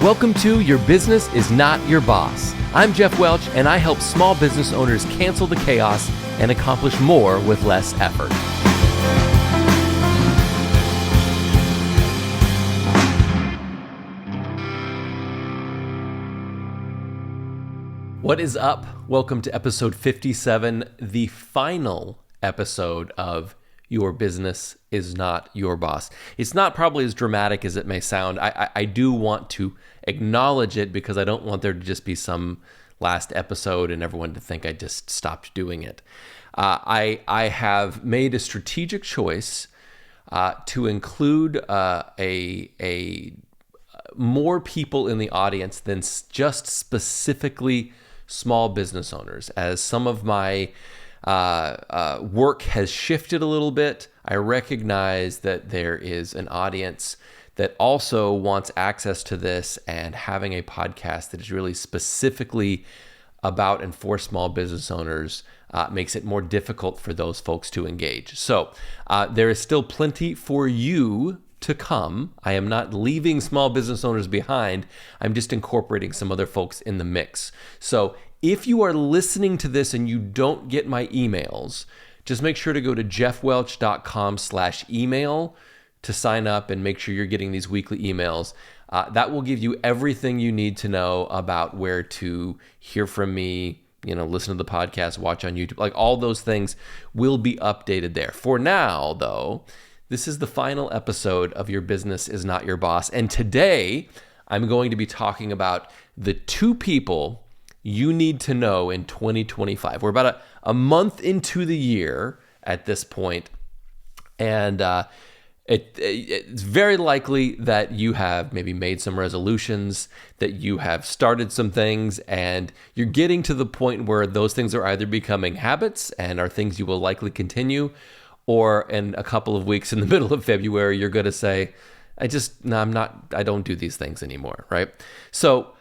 Welcome to Your Business is Not Your Boss. I'm Geoff Welch, and I help small business owners cancel the chaos and accomplish more with less effort. What is up? Welcome to episode 57, the final episode of Your Business is Not Your Boss. It's not probably as dramatic as it may sound. I do want to acknowledge it because I don't want there to just be some last episode and everyone to think I just stopped doing it. I have made a strategic choice to include a more people in the audience than just specifically small business owners. As some of my work has shifted a little bit, I recognize that there is an audience that also wants access to this, and having a podcast that is really specifically about and for small business owners makes it more difficult for those folks to engage. So there is still plenty for you to come. I am not leaving small business owners behind. I'm just incorporating some other folks in the mix. So if you are listening to this and you don't get my emails, just make sure to go to geoffwelch.com/email to sign up and make sure you're getting these weekly emails. That will give you everything you need to know about where to hear from me, listen to the podcast, watch on YouTube. Like, all those things will be updated there. For now, though, this is the final episode of Your Business is Not Your Boss. And today, I'm going to be talking about the two people you need to know in 2025. We're about a month into the year at this point, and it's very likely that you have maybe made some resolutions, that you have started some things, and you're getting to the point where those things are either becoming habits and are things you will likely continue, or in a couple of weeks in the middle of February, you're going to say, I don't do these things anymore, right? So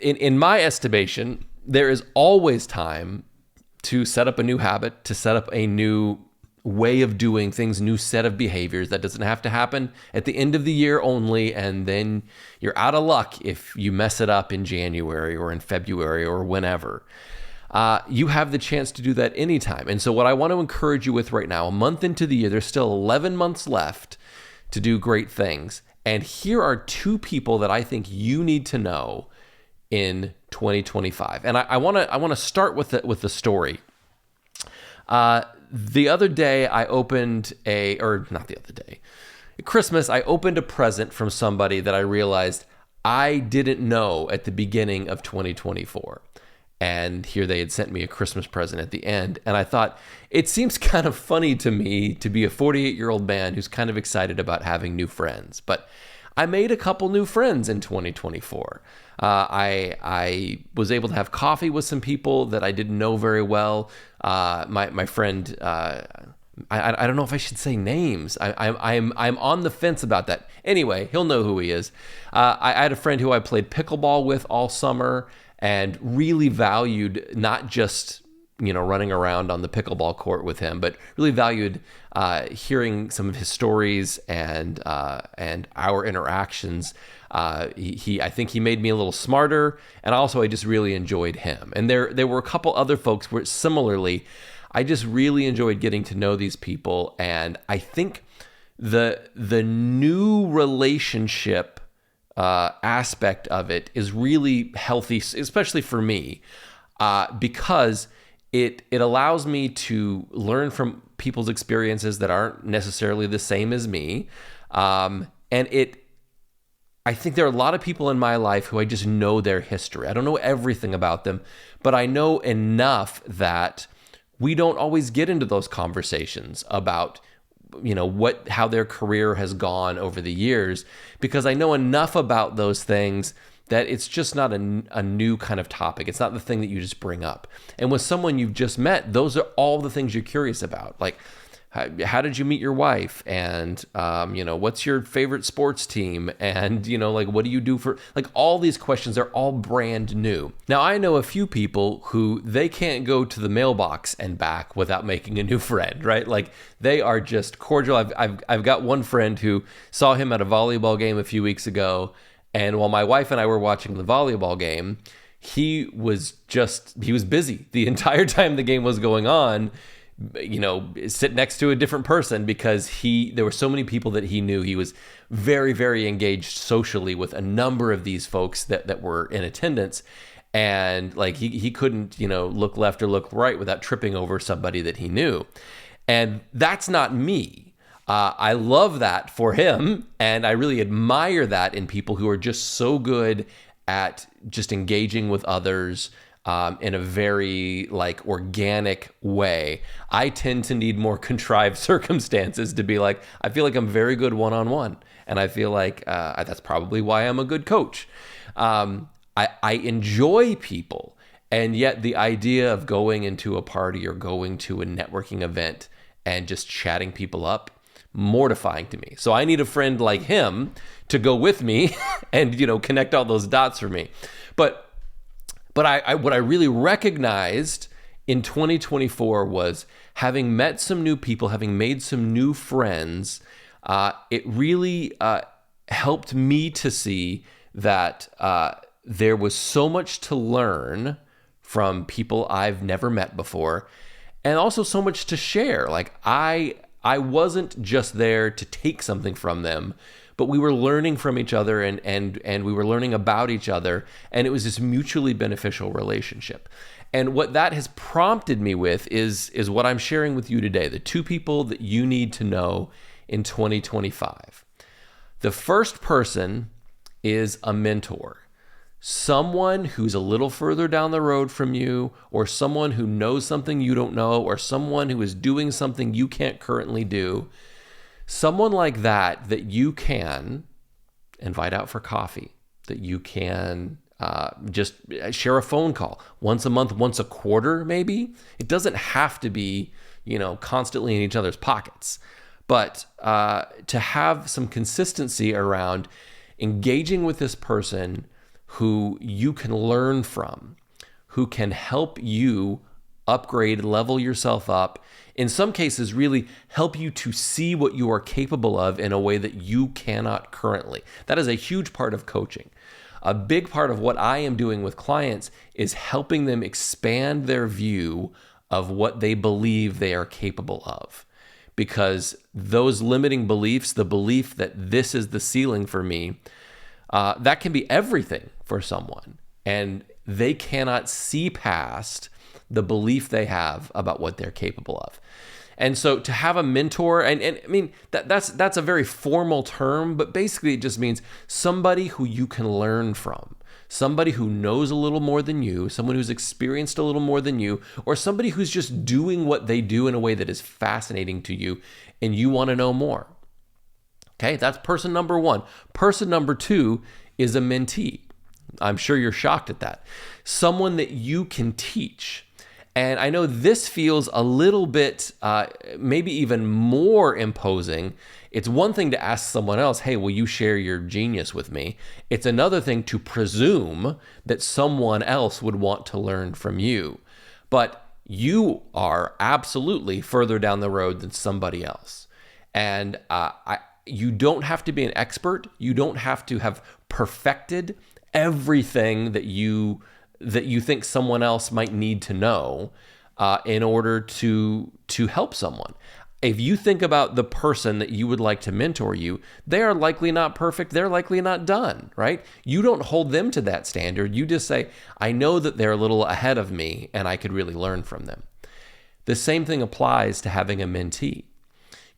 in my estimation, there is always time to set up a new habit, to set up a new way of doing things, new set of behaviors. That doesn't have to happen at the end of the year only, and then you're out of luck if you mess it up in January or in February or whenever. You have the chance to do that anytime. And so what I want to encourage you with right now, a month into the year, there's still 11 months left to do great things. And here are two people that I think you need to know in 2025. And I want to start with the story. The other day at Christmas, I opened a present from somebody that I realized I didn't know at the beginning of 2024. And here they had sent me a Christmas present at the end. And I thought, it seems kind of funny to me to be a 48-year-old man who's kind of excited about having new friends. But I made a couple new friends in 2024. I was able to have coffee with some people that I didn't know very well. My friend, I don't know if I should say names. I'm on the fence about that. Anyway, he'll know who he is. I had a friend who I played pickleball with all summer and really valued not just running around on the pickleball court with him, but really valued hearing some of his stories and our interactions. I think he made me a little smarter, and also I just really enjoyed him. And there were a couple other folks where similarly, I just really enjoyed getting to know these people. And I think the new relationship aspect of it is really healthy, especially for me, because it allows me to learn from people's experiences that aren't necessarily the same as me. I think there are a lot of people in my life who I just know their history. I don't know everything about them, but I know enough that we don't always get into those conversations about how their career has gone over the years, because I know enough about those things that it's just not a new kind of topic. It's not the thing that you just bring up. And with someone you've just met, those are all the things you're curious about. Like, how did you meet your wife? And, what's your favorite sports team? And, what do you do for, all these questions are all brand new. Now, I know a few people who they can't go to the mailbox and back without making a new friend, right? They are just cordial. I've got one friend who saw him at a volleyball game a few weeks ago, And while my wife and I were watching the volleyball game, he was busy the entire time the game was going on, sit next to a different person because there were so many people that he knew. He was very, very engaged socially with a number of these folks that were in attendance. And like he couldn't, look left or look right without tripping over somebody that he knew. And that's not me. I love that for him. And I really admire that in people who are just so good at just engaging with others in a very like organic way. I tend to need more contrived circumstances to be like, I feel like I'm very good one-on-one. And I feel like that's probably why I'm a good coach. I enjoy people. And yet the idea of going into a party or going to a networking event and just chatting people up, mortifying to me. So I need a friend like him to go with me and, connect all those dots for me. But what I really recognized in 2024 was having met some new people, having made some new friends, it really helped me to see that there was so much to learn from people I've never met before, and also so much to share. Like I wasn't just there to take something from them, but we were learning from each other and we were learning about each other, and it was this mutually beneficial relationship. And what that has prompted me with is what I'm sharing with you today, the two people that you need to know in 2025. The first person is a mentor. Someone who's a little further down the road from you, or someone who knows something you don't know, or someone who is doing something you can't currently do. Someone like that you can invite out for coffee, that you can just share a phone call once a month, once a quarter, maybe. It doesn't have to be, constantly in each other's pockets, but to have some consistency around engaging with this person who you can learn from, who can help you upgrade, level yourself up, in some cases really help you to see what you are capable of in a way that you cannot currently. That is a huge part of coaching. A big part of what I am doing with clients is helping them expand their view of what they believe they are capable of. Because those limiting beliefs, the belief that this is the ceiling for me, that can be everything for someone, and they cannot see past the belief they have about what they're capable of. And so to have a mentor, and I mean, that's a very formal term, but basically it just means somebody who you can learn from, somebody who knows a little more than you, someone who's experienced a little more than you, or somebody who's just doing what they do in a way that is fascinating to you and you want to know more. Okay, that's person number one. Person number two is a mentee. I'm sure you're shocked at that. Someone that you can teach. And I know this feels a little bit, maybe even more imposing. It's one thing to ask someone else, hey, will you share your genius with me? It's another thing to presume that someone else would want to learn from you. But you are absolutely further down the road than somebody else. And you don't have to be an expert. You don't have to have perfected everything that you think someone else might need to know in order to help someone. If you think about the person that you would like to mentor you, they are likely not perfect. They're likely not done, right? You don't hold them to that standard. You just say, I know that they're a little ahead of me and I could really learn from them. The same thing applies to having a mentee.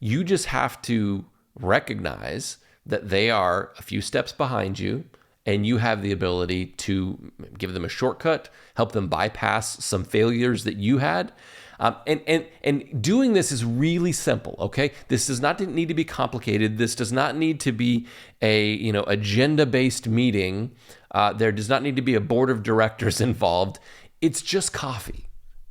You just have to recognize that they are a few steps behind you, and you have the ability to give them a shortcut, help them bypass some failures that you had. And doing this is really simple, okay? This does not need to be complicated. This does not need to be a agenda-based meeting. There does not need to be a board of directors involved. It's just coffee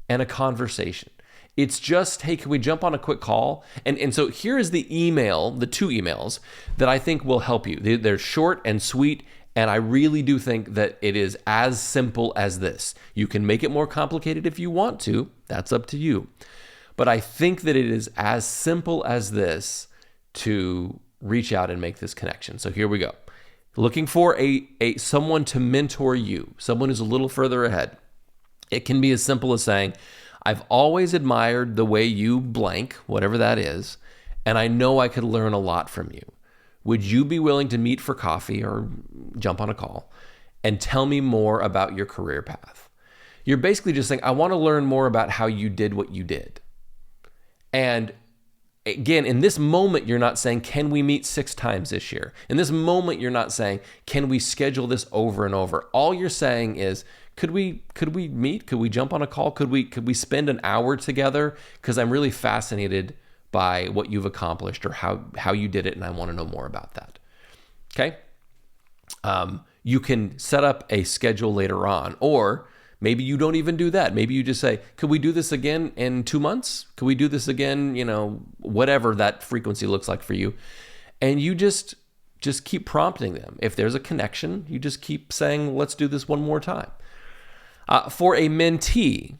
and a conversation. It's just, hey, can we jump on a quick call? And so here is the email, the two emails that I think will help you. They're short and sweet, and I really do think that it is as simple as this. You can make it more complicated if you want to. That's up to you. But I think that it is as simple as this to reach out and make this connection. So here we go. looking for a someone to mentor you, someone who's a little further ahead. It can be as simple as saying, I've always admired the way you blank, whatever that is, and I know I could learn a lot from you. Would you be willing to meet for coffee or jump on a call and tell me more about your career path? You're basically just saying, I want to learn more about how you did what you did. And again, in this moment, you're not saying, can we meet 6 times this year? In this moment, you're not saying, can we schedule this over and over? All you're saying is, could we meet? Could we jump on a call? Could we spend an hour together? Because I'm really fascinated by what you've accomplished or how you did it, and I want to know more about that. Okay? You can set up a schedule later on, or maybe you don't even do that. Maybe you just say, could we do this again in 2 months? Could we do this again, whatever that frequency looks like for you? And you just keep prompting them. If there's a connection, you just keep saying, let's do this one more time. For a mentee,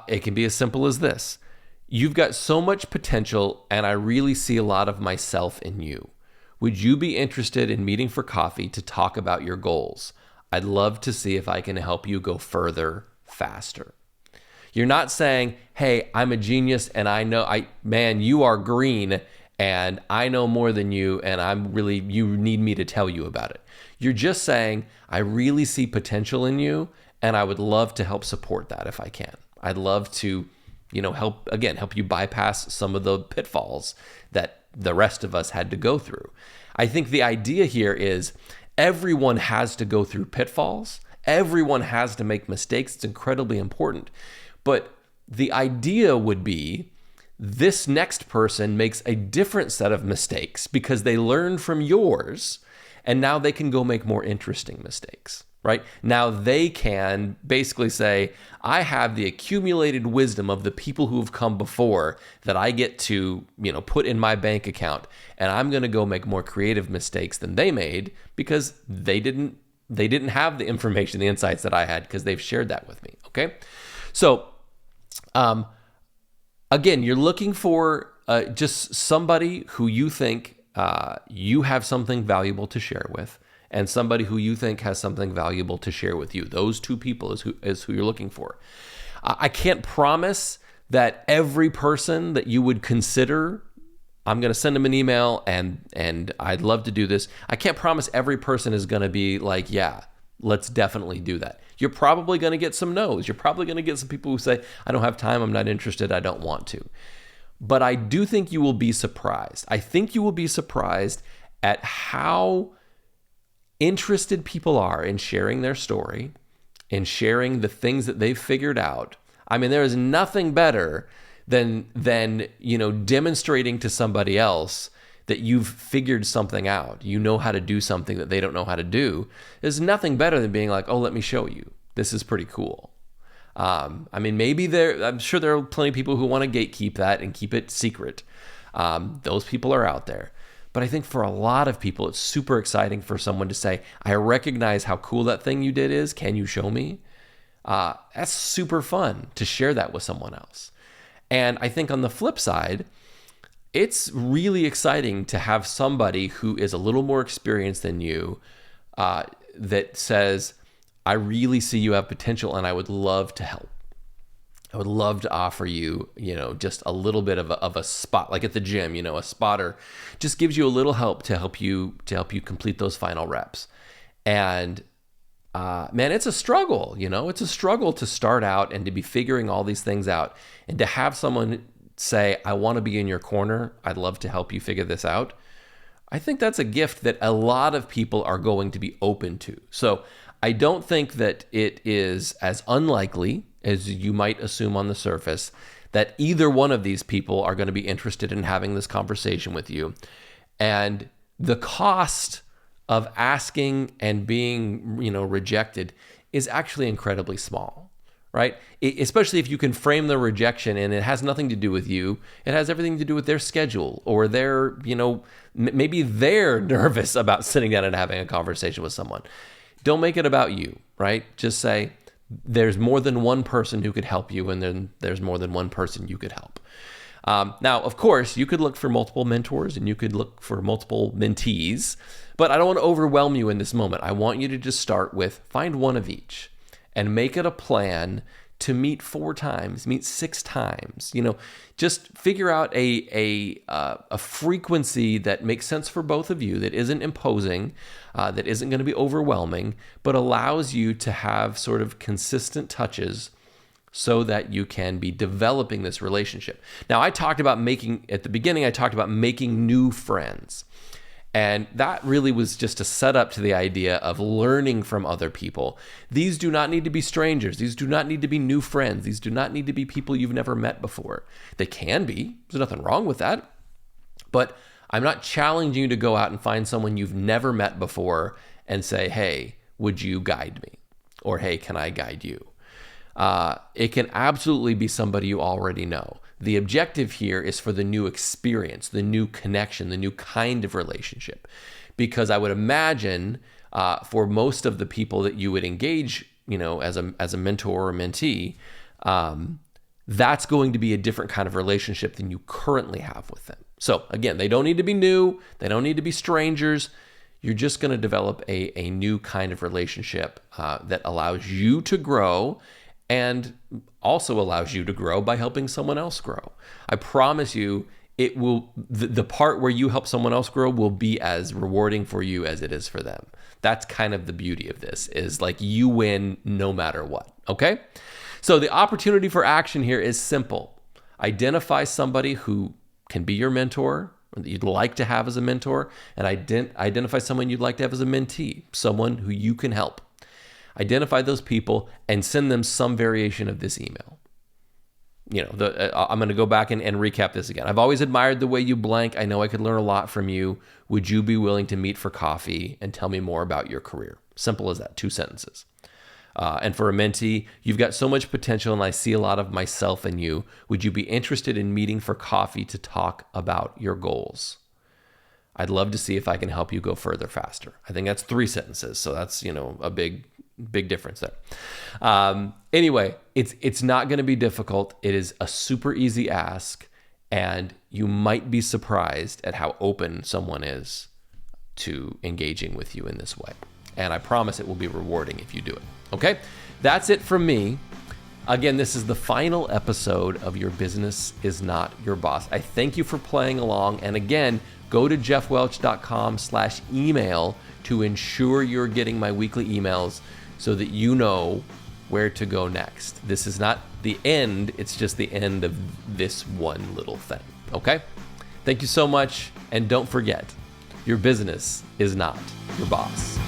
it can be as simple as this. You've got so much potential, and I really see a lot of myself in you. Would you be interested in meeting for coffee to talk about your goals? I'd love to see if I can help you go further, faster. You're not saying, hey, I'm a genius and I know, you are green and I know more than you and you need me to tell you about it. You're just saying, I really see potential in you and I would love to help support that if I can. I'd love to, help you bypass some of the pitfalls that the rest of us had to go through. I think the idea here is everyone has to go through pitfalls. Everyone has to make mistakes. It's incredibly important. But the idea would be this next person makes a different set of mistakes because they learned from yours, and now they can go make more interesting mistakes, right? Now they can basically say, I have the accumulated wisdom of the people who have come before that I get to, put in my bank account, and I'm going to go make more creative mistakes than they made because they didn't have the information, the insights that I had because they've shared that with me, okay? So, again, you're looking for just somebody who you think you have something valuable to share with, and somebody who you think has something valuable to share with you. Those two people is who you're looking for. I can't promise that every person that you would consider, I'm going to send them an email and I'd love to do this. I can't promise every person is going to be like, yeah, let's definitely do that. You're probably going to get some no's. You're probably going to get some people who say, I don't have time, I'm not interested, I don't want to. But I do think you will be surprised. I think you will be surprised at how interested people are in sharing their story, in sharing the things that they've figured out. I mean, there is nothing better than demonstrating to somebody else that you've figured something out. You know how to do something that they don't know how to do. There's nothing better than being like, oh, let me show you. This is pretty cool. I'm sure there are plenty of people who want to gatekeep that and keep it secret. Those people are out there. But I think for a lot of people, it's super exciting for someone to say, I recognize how cool that thing you did is. Can you show me? That's super fun to share that with someone else. And I think on the flip side, it's really exciting to have somebody who is a little more experienced than you that says, I really see you have potential and I would love to help. I would love to offer you, just a little bit of a spot, like at the gym, a spotter just gives you a little help to help you complete those final reps. And man, it's a struggle, it's a struggle to start out and to be figuring all these things out and to have someone say, I want to be in your corner. I'd love to help you figure this out. I think that's a gift that a lot of people are going to be open to. So I don't think that it is as unlikely as you might assume on the surface that either one of these people are going to be interested in having this conversation with you. And the cost of asking and being, rejected is actually incredibly small, right? Especially if you can frame the rejection and it has nothing to do with you. It has everything to do with their schedule or their, maybe they're nervous about sitting down and having a conversation with someone. Don't make it about you, right? Just say, there's more than one person who could help you, and then there's more than one person you could help. Now, of course, you could look for multiple mentors and you could look for multiple mentees, but I don't want to overwhelm you in this moment. I want you to just start with find one of each and make it a plan to meet 4 times, meet 6 times. Just figure out a frequency that makes sense for both of you, that isn't imposing, that isn't going to be overwhelming, but allows you to have sort of consistent touches so that you can be developing this relationship. Now, at the beginning, I talked about making new friends. And that really was just a setup to the idea of learning from other people. These do not need to be strangers. These do not need to be new friends. These do not need to be people you've never met before. They can be. There's nothing wrong with that. But I'm not challenging you to go out and find someone you've never met before and say, hey, would you guide me? Or, hey, can I guide you? It can absolutely be somebody you already know. The objective here is for the new experience, the new connection, the new kind of relationship. Because I would imagine for most of the people that you would engage, as a mentor or mentee, that's going to be a different kind of relationship than you currently have with them. So again, they don't need to be new. They don't need to be strangers. You're just going to develop a new kind of relationship that allows you to grow and also allows you to grow by helping someone else grow. I promise you, it will. The part where you help someone else grow will be as rewarding for you as it is for them. That's kind of the beauty of this, is like you win no matter what, okay? So the opportunity for action here is simple. Identify somebody who can be your mentor, that you'd like to have as a mentor, and identify someone you'd like to have as a mentee, someone who you can help. Identify those people and send them some variation of this email. I'm going to go back and recap this again. I've always admired the way you blank. I know I could learn a lot from you. Would you be willing to meet for coffee and tell me more about your career? Simple as that, 2 sentences. And for a mentee, you've got so much potential and I see a lot of myself in you. Would you be interested in meeting for coffee to talk about your goals? I'd love to see if I can help you go further faster. I think that's 3 sentences. So that's, a big difference there. Anyway, it's not going to be difficult. It is a super easy ask, and you might be surprised at how open someone is to engaging with you in this way. And I promise it will be rewarding if you do it. Okay? That's it from me. Again, this is the final episode of Your Business Is Not Your Boss. I thank you for playing along. And again, go to jeffwelch.com/email to ensure you're getting my weekly emails so that you know where to go next. This is not the end. It's just the end of this one little thing. Okay? Thank you so much. And don't forget, your business is not your boss.